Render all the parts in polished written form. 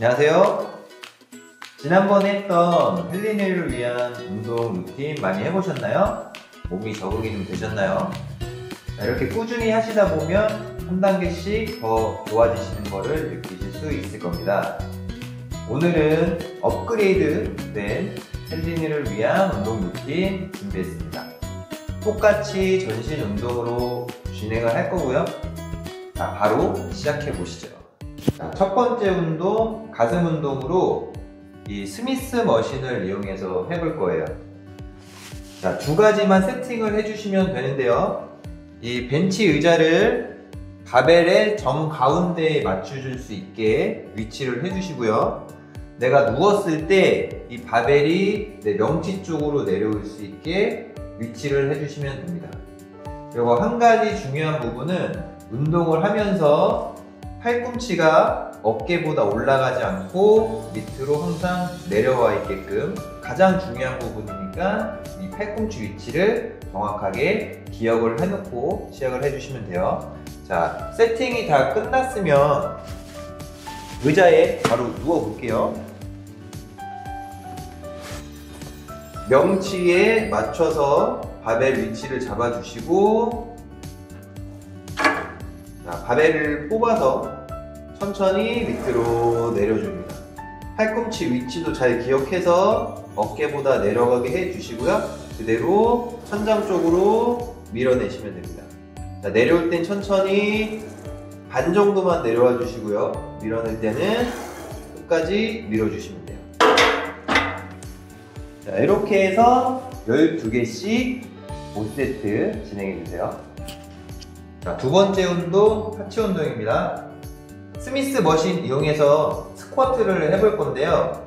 안녕하세요. 지난번에 했던 헬린이를 위한 운동 루틴 많이 해보셨나요? 몸이 적응이 좀 되셨나요? 이렇게 꾸준히 하시다 보면 한 단계씩 더 좋아지시는 것을 느끼실 수 있을 겁니다. 오늘은 업그레이드 된 헬린이를 위한 운동 루틴 준비했습니다. 똑같이 전신 운동으로 진행을 할 거고요. 자, 바로 시작해 보시죠. 자, 첫 번째 운동, 가슴 운동으로 이 스미스 머신을 이용해서 해볼 거예요. 자, 두 가지만 세팅을 해주시면 되는데요. 이 벤치 의자를 바벨의 정가운데에 맞춰줄 수 있게 위치를 해주시고요. 내가 누웠을 때 이 바벨이 내 명치 쪽으로 내려올 수 있게 위치를 해주시면 됩니다. 그리고 한 가지 중요한 부분은 운동을 하면서 팔꿈치가 어깨보다 올라가지 않고 밑으로 항상 내려와 있게끔 가장 중요한 부분이니까 이 팔꿈치 위치를 정확하게 기억을 해놓고 시작을 해주시면 돼요. 자, 세팅이 다 끝났으면 의자에 바로 누워 볼게요. 명치에 맞춰서 바벨 위치를 잡아주시고, 자, 바벨을 뽑아서 천천히 밑으로 내려줍니다. 팔꿈치 위치도 잘 기억해서 어깨보다 내려가게 해주시고요. 그대로 천장 쪽으로 밀어내시면 됩니다. 자, 내려올 땐 천천히 반 정도만 내려와 주시고요. 밀어낼 때는 끝까지 밀어주시면 돼요. 자, 이렇게 해서 12개씩 5세트 진행해 주세요. 자, 두 번째 운동, 하체 운동입니다. 스미스 머신 이용해서 스쿼트를 해볼 건데요.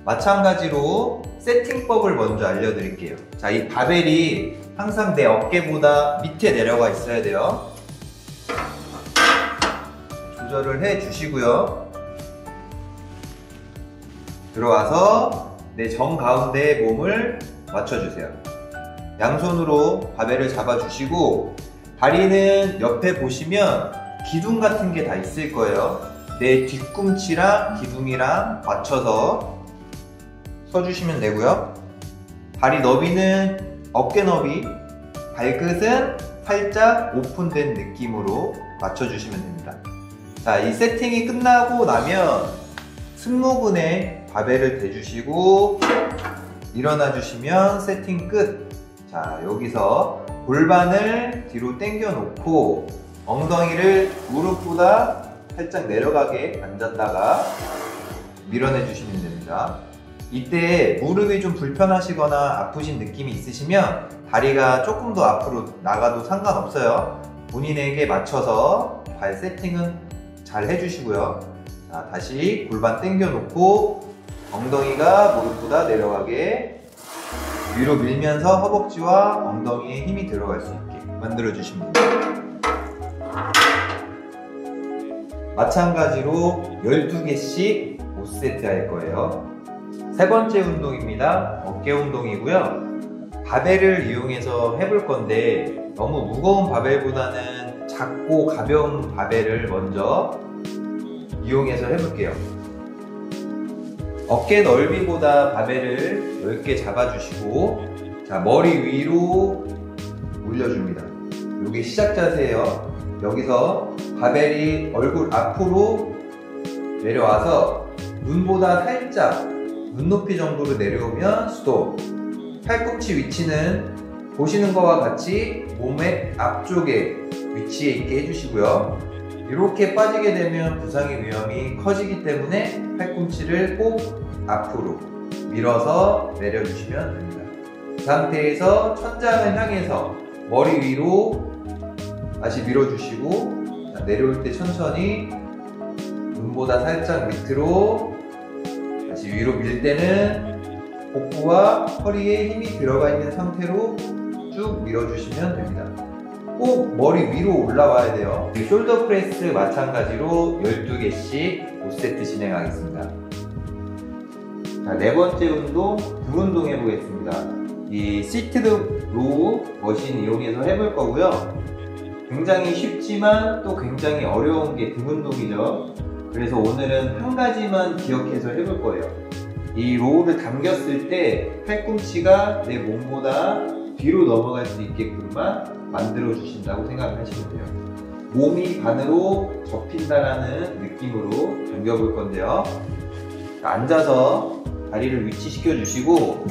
마찬가지로 세팅법을 먼저 알려드릴게요. 자, 이 바벨이 항상 내 어깨보다 밑에 내려가 있어야 돼요. 조절을 해 주시고요. 들어와서 내 정가운데에 몸을 맞춰주세요. 양손으로 바벨을 잡아주시고, 다리는 옆에 보시면 기둥 같은 게 다 있을 거예요. 내 뒤꿈치랑 기둥이랑 맞춰서 서주시면 되고요. 다리 너비는 어깨 너비, 발끝은 살짝 오픈된 느낌으로 맞춰주시면 됩니다. 자, 이 세팅이 끝나고 나면 승모근에 바벨을 대주시고 일어나 주시면 세팅 끝. 자, 여기서 골반을 뒤로 당겨 놓고 엉덩이를 무릎보다 살짝 내려가게 앉았다가 밀어내 주시면 됩니다. 이때 무릎이 좀 불편하시거나 아프신 느낌이 있으시면 다리가 조금 더 앞으로 나가도 상관없어요. 본인에게 맞춰서 발 세팅은 잘 해주시고요. 자, 다시 골반 당겨 놓고 엉덩이가 무릎보다 내려가게 위로 밀면서 허벅지와 엉덩이에 힘이 들어갈 수 있게 만들어 주시면 됩니다. 마찬가지로 12개씩 5세트 할 거예요. 세 번째 운동입니다. 어깨 운동이고요. 바벨을 이용해서 해볼 건데 너무 무거운 바벨보다는 작고 가벼운 바벨을 먼저 이용해서 해볼게요. 어깨 넓이보다 바벨을 넓게 잡아주시고, 자, 머리 위로 올려줍니다. 이게 시작 자세예요. 여기서 바벨이 얼굴 앞으로 내려와서 눈보다 살짝 눈높이 정도로 내려오면 스톱. 팔꿈치 위치는 보시는 것과 같이 몸의 앞쪽에 위치해 있게 해주시고요. 이렇게 빠지게 되면 부상의 위험이 커지기 때문에 팔꿈치를 꼭 앞으로 밀어서 내려주시면 됩니다. 그 상태에서 천장을 향해서 머리 위로 다시 밀어주시고, 내려올 때 천천히 눈보다 살짝 밑으로 다시 위로 밀 때는 복부와 허리에 힘이 들어가 있는 상태로 쭉 밀어주시면 됩니다. 꼭 머리 위로 올라와야 돼요. 숄더 프레스 마찬가지로 12개씩 5세트 진행하겠습니다. 자, 네 번째 운동, 등 운동 해보겠습니다. 이 시트드 로우 머신 이용해서 해볼 거고요. 굉장히 쉽지만 또 굉장히 어려운 게 등 운동이죠. 그래서 오늘은 한 가지만 기억해서 해볼 거예요. 이 로우를 당겼을 때 팔꿈치가 내 몸보다 뒤로 넘어갈 수 있게끔만 만들어 주신다고 생각하시면 돼요. 몸이 반으로 접힌다라는 느낌으로 당겨 볼 건데요. 앉아서 다리를 위치시켜 주시고,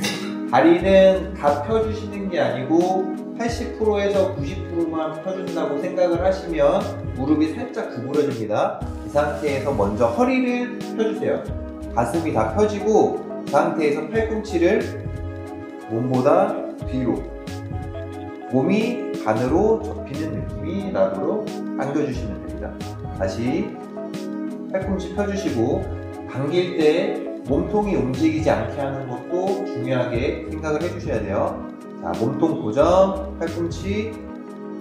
다리는 다 펴주시는 게 아니고 80%에서 90%만 펴준다고 생각을 하시면 무릎이 살짝 구부러집니다. 이 상태에서 먼저 허리를 펴주세요. 가슴이 다 펴지고 그 상태에서 팔꿈치를 몸보다 뒤로, 몸이 반으로 접히는 느낌이 나도록 당겨주시면 됩니다. 다시 팔꿈치 펴주시고, 당길 때 몸통이 움직이지 않게 하는 것도 중요하게 생각을 해주셔야 돼요. 자, 몸통 고정, 팔꿈치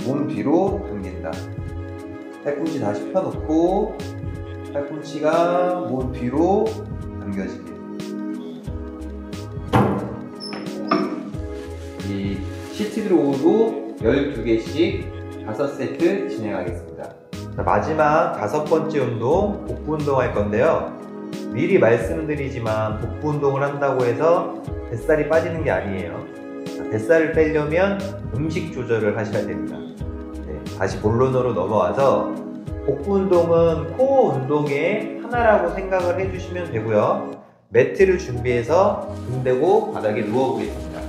몸 뒤로 당긴다. 팔꿈치 다시 펴놓고 팔꿈치가 몸 뒤로 당겨지게. 이 시트로우도 12개씩 5세트 진행하겠습니다. 자, 마지막 5번째 운동, 복부 운동 할 건데요. 미리 말씀드리지만 복부 운동을 한다고 해서 뱃살이 빠지는 게 아니에요. 뱃살을 빼려면 음식 조절을 하셔야 됩니다. 네, 다시 본론으로 넘어와서 복부 운동은 코어 운동의 하나라고 생각을 해주시면 되고요. 매트를 준비해서 등 대고 바닥에 누워보겠습니다.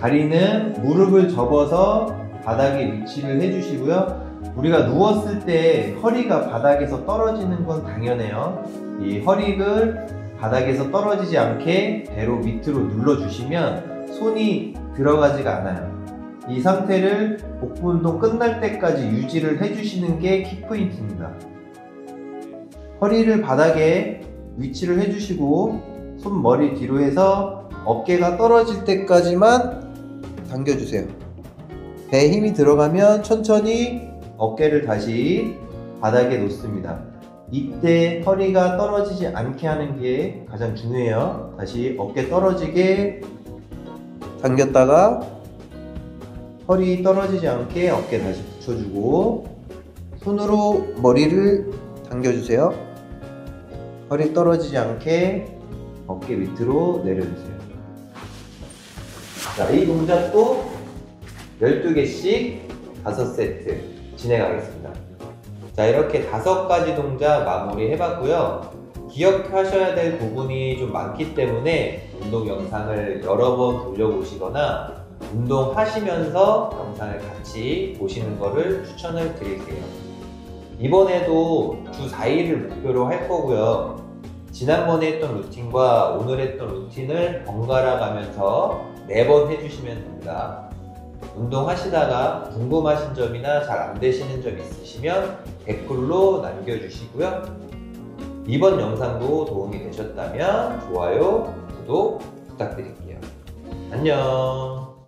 다리는 무릎을 접어서 바닥에 위치를 해주시고요. 우리가 누웠을 때 허리가 바닥에서 떨어지는 건 당연해요. 이 허리를 바닥에서 떨어지지 않게 배로 밑으로 눌러주시면 손이 들어가지가 않아요. 이 상태를 복부 운동 끝날 때까지 유지를 해주시는 게 키포인트입니다. 허리를 바닥에 위치를 해주시고 손 머리 뒤로 해서 어깨가 떨어질 때까지만 당겨주세요. 배에 힘이 들어가면 천천히 어깨를 다시 바닥에 놓습니다. 이때 허리가 떨어지지 않게 하는 게 가장 중요해요. 다시 어깨 떨어지게 당겼다가 허리 떨어지지 않게 어깨 다시 붙여주고 손으로 머리를 당겨주세요. 허리 떨어지지 않게 어깨 밑으로 내려주세요. 자, 이 동작도 12개씩 5세트 진행하겠습니다. 자, 이렇게 5가지 동작 마무리 해봤고요. 기억하셔야 될 부분이 좀 많기 때문에 운동 영상을 여러 번 돌려보시거나 운동하시면서 영상을 같이 보시는 것을 추천을 드릴게요. 이번에도 주 4일을 목표로 할 거고요. 지난번에 했던 루틴과 오늘 했던 루틴을 번갈아 가면서 4번 해주시면 됩니다. 운동하시다가 궁금하신 점이나 잘 안 되시는 점 있으시면 댓글로 남겨주시고요. 이번 영상도 도움이 되셨다면 좋아요, 구독 부탁드릴게요. 안녕.